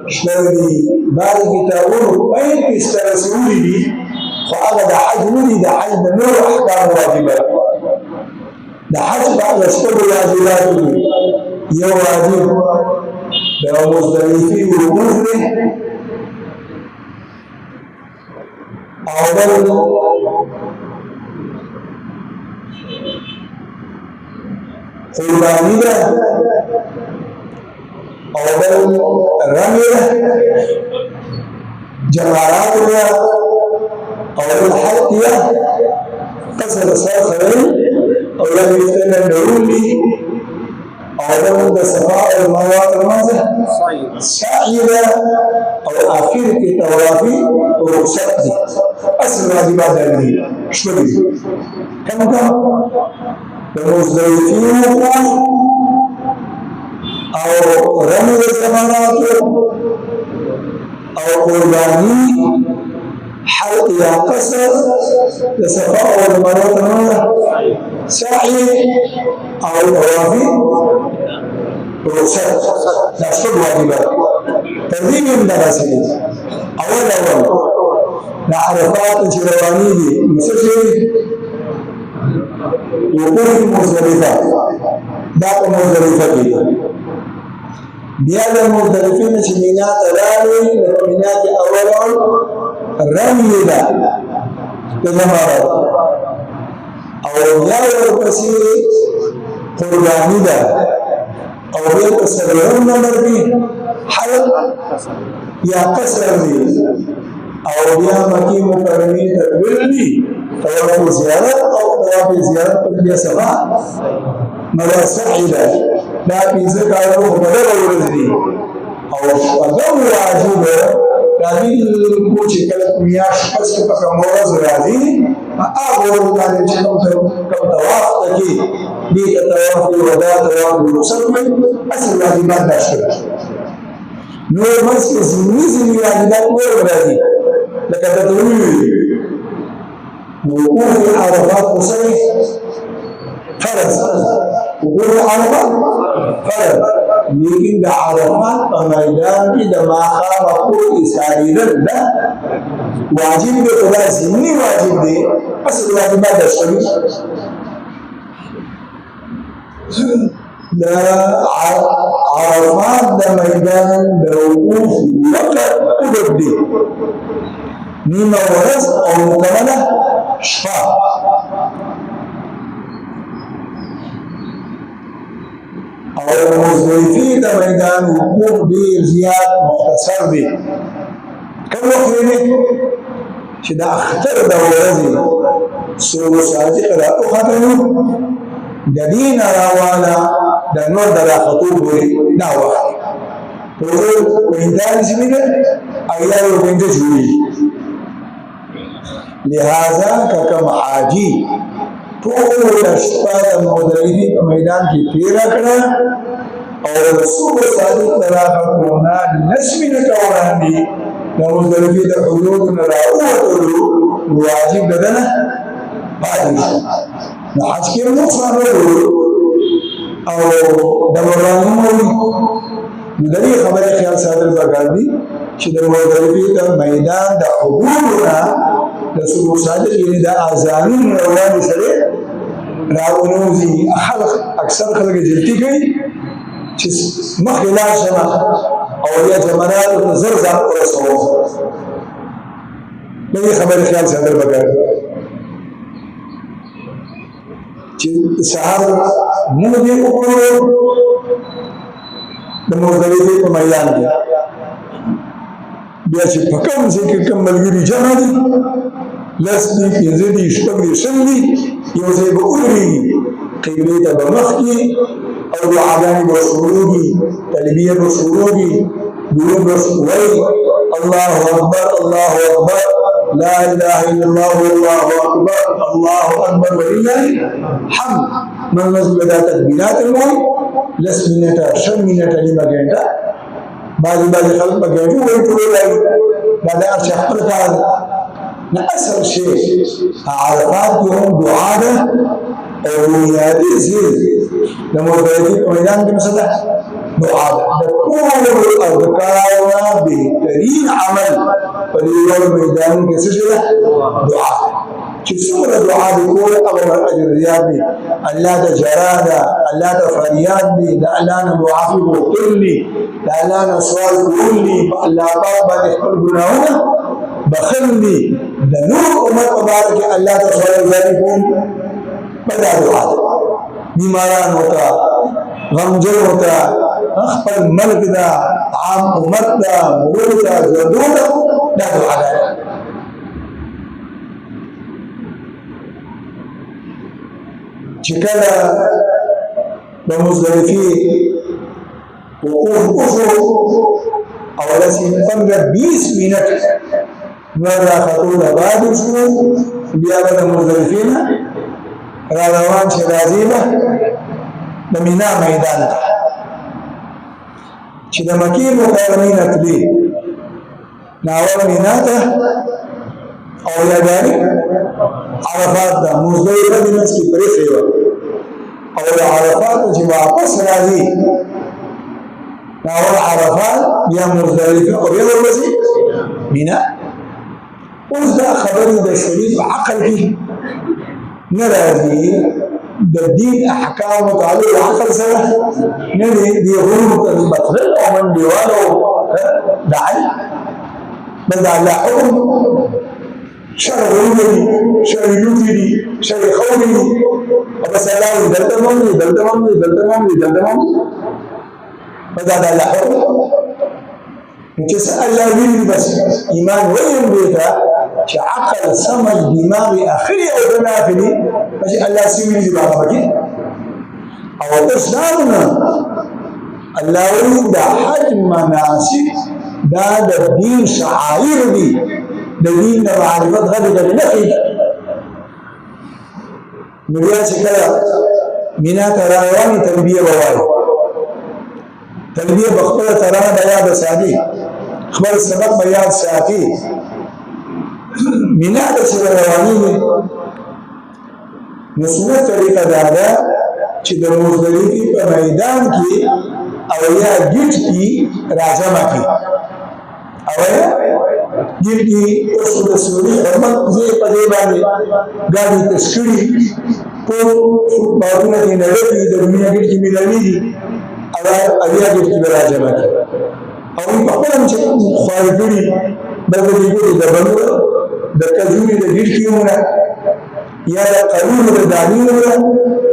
شلوي بعض كتابونه وين استرسلوا لي فأنا ده حج ولي ده حج ده نور أحكام واجبات ده حج بعد أشكر واجبات يا واجب ده مزدلفي ومزدلف أول قرباني ده أول رمي ده جمارات ده أول حق ده قصر صاخرين أول يفتن النرولي أول ده صفاء المواد المنزل سعيدة أو آخر كتوافي ورخصت دي أصل واجبات هذه شو دي كم المزدلفين أو رمي الزمانات أو قرباني حلق يا قصر لصفاء والمرات سعي أو طوافي رخصت نفس الواجبات ترتيب من دراسة أول لعرفات شرواني دي مسجل وقوف مزدلفة ذاك مزدلفة دي بيانا مزدلفين شمينات رامي لشمينات أولا رمي لا تجمعات أو ياو الكثير قرباني لا أو يتسرعون مربي حلق يا قصر لي أو يا مكي مكرمي تدبر لي طواف زيارة أو طواف زيارة تلبية سماء مدى سعيدة لكن زكاة روح بدل ورزدي أو أدو واجبة لكن الكوشي كلت مياش بس كفا مورز رازي أقول لك كم طواف تكي ليك طواف الوداع طواف المسلم أسل واجبات داشتر نور مسك زميزي واجبات نور رازي لك تدوي وقوف عرفات مصيف فرض وقوف عرفات فرض لكن ده عرفات ميدان إذا ما خاب كل إسرائيل لا واجب بقضاء زمني واجب دي أصل واجبات الشريف لا عرفات ده ميدان ده وقوف وقت قدر دي نيمة ورز أو مكملة شفاء أو المزدلفين ده ميدان وقوف بزياد مختصر دي كم وقت لي؟ شدا أختر ده ورزي سوء صادق لا أخطره ددين روانا دنور درا خطوب دعوة تقول وإنتان اسمه أيها وإنت جوي لهذا كم حاجي طول أشباه المدربين ميدان کی تیرا کرا اور صبح صادق طلاق کونا نسمی نکوران دی المدربين حدود نراؤه واجب بدنا بعد نحج كيف نصنع او دوران مولي ندري خبر خیال ساتر بگردی چې د المدربين میدان د حدودنا د صبح صادق یعنی د اذان روان سره راونوزی خلق اکثر خلق جلتی کوي چې مخکې لاړ شمه او یا جمرات زر ځان ورسوه دغه خبرې خیال ساتل پکار چې سهار موږ دې وکړو د مزدلفې په میدان کې بیا چې په کوم ځای کې کوم ملګري جمع دي لس دي پنځه دي شپږ دي شل دي یو ځای به ودرېږي قبلې ته به مخکې او دعاګانې به شروع دي تلبیه به شروع دي درود به وایي الله اکبر الله اکبر لا اله الا الله والله اکبر الله اکبر ولله الحمد من نزل دا تکبیرات الموت لس منټه شل منټه نیمه ګنټه بعض خلک په ګنټو وایي ټول وایي دا د هر چا خپل کار دی نه اصل شی عرفات کې هم دعا ده او بنیادي ځای د مدربین په میدان کې مثلا دعا ده د ټولو په دې ډول میدان کې څه شي ده؟ دعا چې څومره دعا دې کوله هغه اجر زیات دی. الله ته جرا ده، الله ته فریاد دی، د الله نه معافي غوښتل دي، د الله نه سوال کول دي، په الله پاک باندې خپل ګناهونه بخښل دي، د نور امت په باره کې الله ته سوال جاري کول په دا دعا ده. بیمارانو ته، غمجنو ته، خپل ملک ده، عام امت ده، ملوک ده، ژوندو ده، دا دعا ده. چې کله د مزدلفې وقوف وشو او داسې 15-20 منټ نور راختو نه بعد شو، بیا به د مزدلفې نه را روان شي، راځي به د مینا میدان ته چې د مکې مکرمې نه تلي ناول مینا ته او یاداري عرفات ده. مزدلفه د منځ کې پرېښې وه او د عرفات چې واپس راځي ناول عرفات بیا مزدلفه او بیا ورپسې مینا. اوس دا خبرې د شریف عقل کې نه راځي، د دین احکام متعلق عقل سره نه دي. دي غرور ته مطلب او من دیوالو دعي بل دا الله حکم شرع غرور دي، شرع لوتي دي، شرع خوري دي، بس الله دلته ممني دلته ممني دلته ممني دلته ممني بس دا الله حکم چې الله ویلي بس ایمان ویم دیتا چې عقل سمج دماغ اخري او دنافلي چې الله سوي دي باغ کې او اسلامنا الله ویلي دا حج مناسک دا د دین شعائر دي، د دین د معرفت غږ د نخي. نو بیا چې کله مینا ته راوړي تلبیه ووایي، تلبیه بخپله ترانه د یاد ساتي، خپل سبق به یاد ساتي. مینا ته چې روانېږي نو سنت طریقه دا ده چې د مزدلفې په میدان کې اویا ګټ کې راجمع کړي، اویا ګټ کې اوس د سوري حرمت ځای په ځای باندې ګاډي تشکړي ټول فوټبالونه کې نه لګي، د مینا ګټ کې میلاویږي اویا ګټ کې راجمع کړي او په خپل هم چې خواري کړي بلکې ګوري د بنو د کجوري د ګټ کېونه یا د قانون د دانیو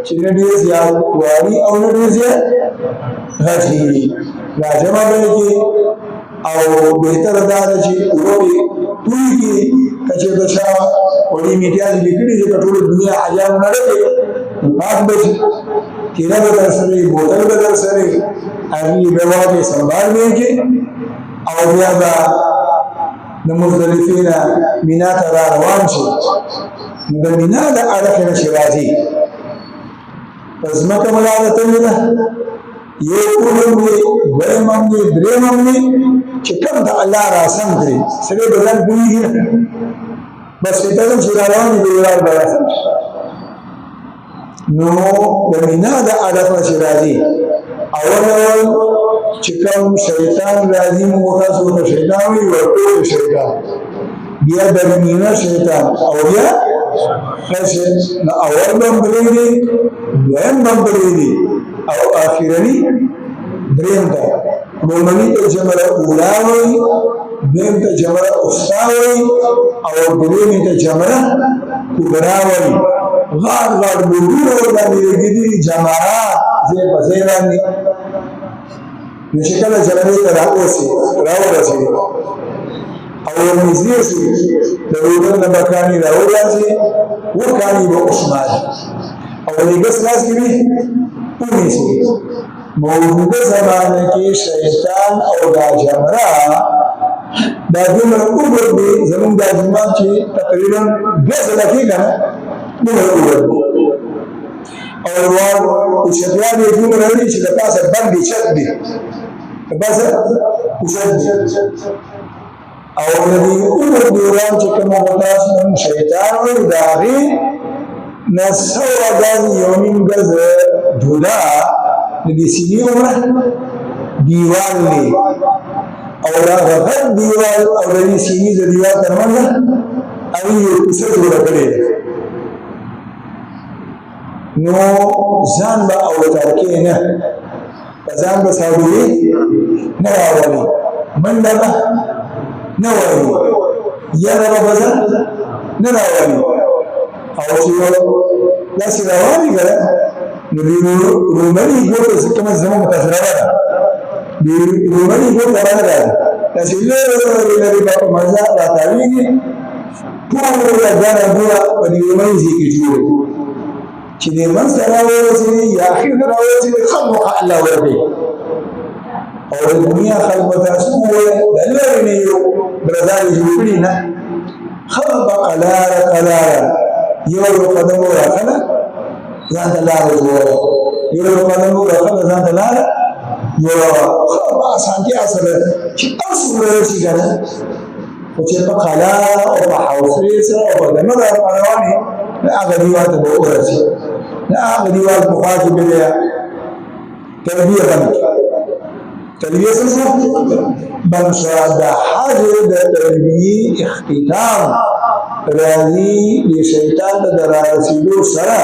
چې نه ډېر زیات واري او نه ډېر زیات غټي راجمع کړي او بهتره دا ده چې وروړي ټول کې کچې د شا وړي میډیا دې کړي چې ټول دنیا حجام نه لري پاک بچ کینا به در سره بوتل به در سره هغه به واقع سنبال وکړي او بیا به د مزدلفې نه مینا ته را روان شي. د مینا د اړخې نه چې راځي ځمکه ملامتوي ده، یو کولم دی، دویم هم دی، دریم هم دی چې کوم د الله راسم کړي سړی به ځان پوهېږي بس فکر چې را روان دي دیوال به راسم شي. نو د مینا د اړخ نه چې راځي اول چې کوم شیطان راځي موږ تاسو ته شیطان وي ورته شیطان بیا درمیانه شیطان او بیا خاصه نو اول بمبلې دي دویم بمبلې دي او اخرنی دریم ده. لومړني ته جمله اولا وایي، دویم ته جمله وسطا وایي او درېیمې ته جمله کبرا وایي. غار غار بوډونه ورباندې لګېدلي جمرات ځای په ځای باندې. نو چې کله جمرې ته راورسېدي او ورنږدې شي د روډن نه به کاڼي راوباسي، اووه کاڼي به وشماري او لږس لاس کې وي ونیسي. موجوده زمانه کې شیطان او دا جمره دا دومره اوږد دی، زمونږ دا جومات چې تقریبا 2 ساعته کې که نه دومره اوږد دی او اوچتیان یې دومره دي چې د پاسه بند چت دی، د پاسه اوچت دی او د دې اوږد دوران چې کومه تاسو نن شیطان وایي د هغې نه 100 ګز یو نیم ګز جدا د دې سینې عمره دیوال دی او دا غټ دیوال او د دې سیمې د دیوال ترمنځ هغه یو کوڅه جوړه کړې نو ځان به اوتار کې نه په ځان به ساړوي نه راولي منډه به نه وایي یاره به ځان نه راولي او چې داسې روانې کړه نو د رومني ګوته چې کومه زموږ متاثره ده د رومني ګوته راغله داسې لرې به په مزه راتاوېږي ټوله ګڼه ګوڼه په دې رومني ځای کې جوړه چې دې منځ ته راورسېدي یا اخر ته راورسېدي خامخا الله ورکوي او د دنیا خلک به تاسو ووایي د لرې نه یو برزالې جوړ کړي نه ښه به قلاره یو قدم وراخله ځان ته لاره جوړوه یو قدم وراخله ځان ته لاره جوړوه ښه په اسانتیا سره چې هر څومره رسي که نه خو چې په قلاره او په حوصلې سره او په دمه را روانې د هغه دیوال ته به ورسي د هغه دیوال په خوا کې به بیا تربیه بند تربیه څه شوه بند شوه د حج د تربیې اختتام راځي د شیطان ته د رارسېدو سره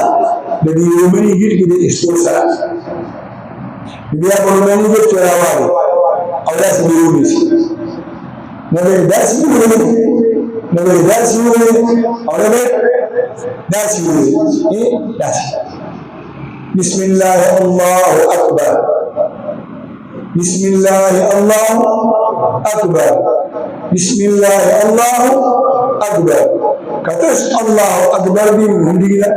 د دې رومني ګیټ کې د ایستو سره بیا په رومني ګیټ کې راوالي او داسې به ونیسي نو به یې داسې وولي نو به یې داسې وولي او نه به داسې وولي داسې بسم الله الله اکبر بسم الله الله اکبر بسم الله الله اکبر کتش الله اکبر بھی ہندی لا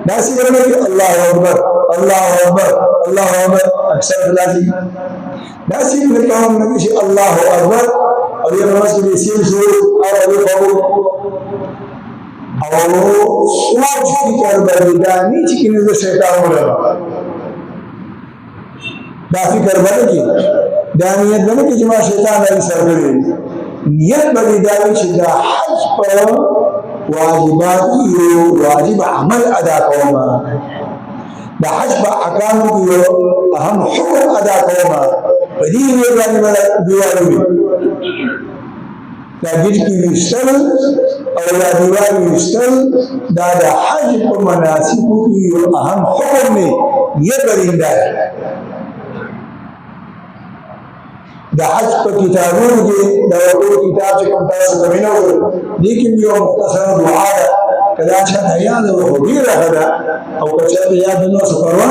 ناسی کرنے کی اللہ اکبر الله اکبر اکثر لازم ناسی میں کام نبی اللہ اکبر اور یہ نماز کے سین شروع اور ابھی قبول اور سوچ کی کربر دانی چکن سے شیطان ہوگا دا فکر بنے کی دانیت بنے کی جمع شیطان علی سر کرے نیت بلی داوی چې دا حج پر واجبات یو واجب عمل ادا کوما دا حج په احکام کې یو اهم حکم ادا کوما په دې باندې دیوالوي دا ګټ کې وشتل او دا دیوال وشتل دا د حج په مناسکو کې یو اهم حکم دی یې برینده د حج په کتابونو کې دا یو کتاب چې کوم تاسو زمينه وګورئ دې کې یو مختصره دعا ده کله چې یاد وو ډیره ده او چې یاد نو څه پروا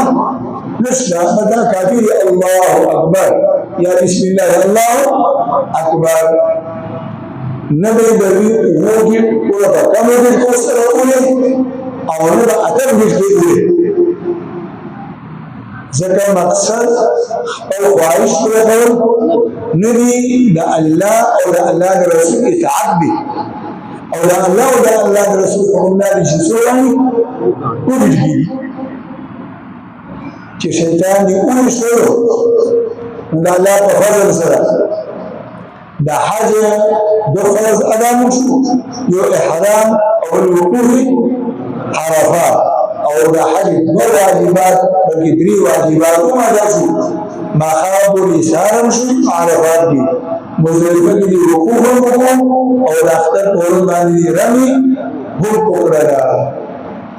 نشته دا کافي الله اکبر یا بسم الله الله اکبر نبی دوی وګي ورته کومه دې کو سره ولې او نو اتر دې کې ځکه مقصد خپل خواهش پوره کول نه دي د الله او د الله د رسول اطاعت دي او د الله او د الله د رسول حکمونه دي چې څو وایي وګړي چې شیطان دې ونیسو د الله په فضل سره د حج د فرض ادا شو یو احرام او الوقوف عرفات او د حج دو واجبات بلکې درې واجبات هم ادا شو ماخاب الاسارم شو عرفات دي مزدلفه کې دی وقوف هم او د اختر په ورځ باندې رمي هم وکړه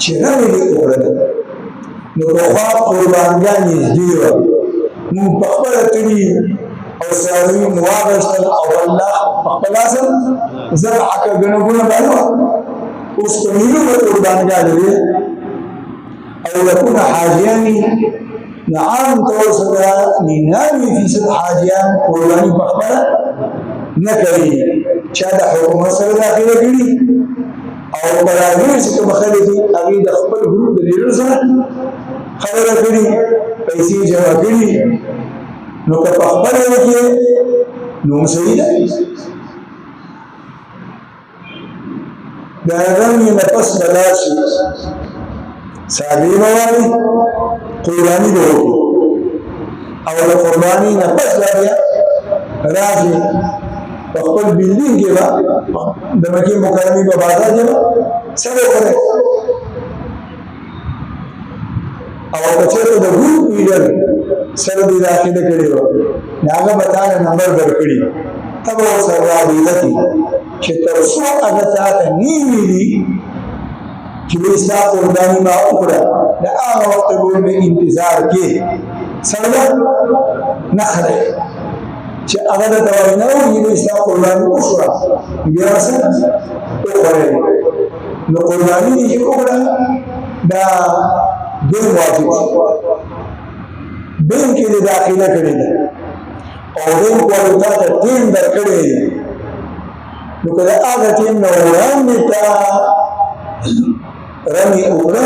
چې رمي دې وکړه نو په خوا قربانګانې دي نو په خپل تري او ساروي مواغشتل او الله په خپل اصل ذبح کړه ګنه باندې اوس په نیلو قربانګانې او يكون حاجيان نعم توسط نينامي في ست حاجيان قرباني بخبرة نكري شاد حكومة سر داخله کړي او برابر څخه مخالفي هغه د خپل ګروپ د لیډر سره خبره کړي پیسې جمع کړي نو که په خبره وکړي نو صحیح ده دا رمي نه پس بلار شي سالی موانی قربانی دو او دا قربانی نفس لابیا رافی وقبل بیلدین کے با دمکی مکرمی با بازا جبا سبو کرے او کچھے تو دا گروپ ایڈر سر دی داخل کری با ناغا بتانا نمبر در کری تبع ورسره رابطه کې چې تر څو هغه ته نه ویلي چې به ستا قرباني ما وکړه د هغه وخت پورې به انتظار کې سره نه خړی چې هغه درته وایي نه وایي به ستا قرباني وشوه بیا څه وخوړی نو قرباني دې چې وکړه دا ډېر واجب بینک کې دې داخله کړې ده او بینک والو تا ته ټیم درکړی دی نو که د هغه ټیم نه وړاندې تا رمي وکړه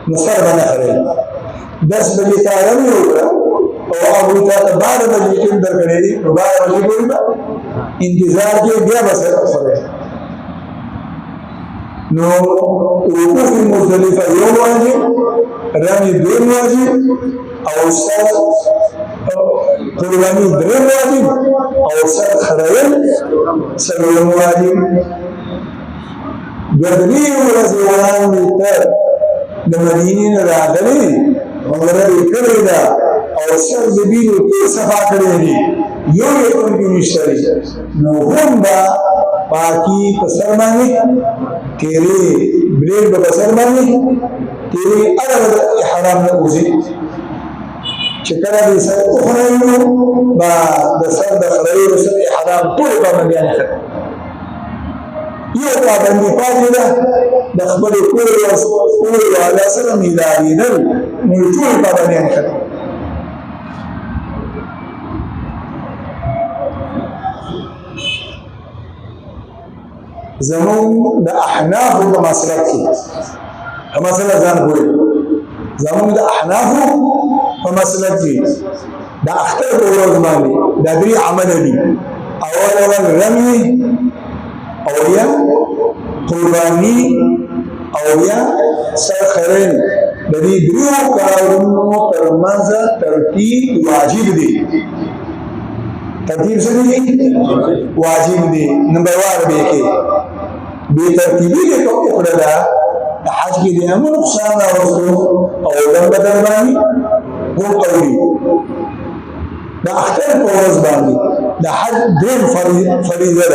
نو سر به نه خرئ 10 بجې تا رمي وکړه او هغوی تا ته 12 بجې ټیم درکړی دی نو 12 بجې پورې به انتظار کې بیا به سر خرئ نو وقوف مزدلفه یو واجب رمي دویم واجب او سر قرباني دریم واجب او سر خرئل څلورم واجب دوه ورځې وړاندې تر د مدینې نه راغلي عمره یې کړې ده او سر د بینو ټول صفا کړی دی یو یې کوم کې نشته نو هم به پاکي په سر باندې تیرې بریډ به په سر باندې تیرې هغه د احرام نه وځي چې کله دې سر وخورئ نو به د سر د خرئلو سره احرام ټول پابندیانې ختم یو پابندي پاتې ده د خپلې کورې والا سره میلاوېدل نو ټول پابندیانې ختم زمون د احنافو په مسلک کې مسله ځان پورې زمون د احنافو په مسلک کې د اختر په ورځ باندې د درې عمل دي اول رمي او یا قرباني او یا سر خرین د دې دریو کارونو ترمنځ ترتیب واجب دی ترتیب څه دی واجب دی نمبر 1 به کې به ترتیبي کې کوم کړه دا د حج کې دی امر نقصان راوستو او د بدن باندې هو قوي د اختر په ورځ باندې د حج درې فریضه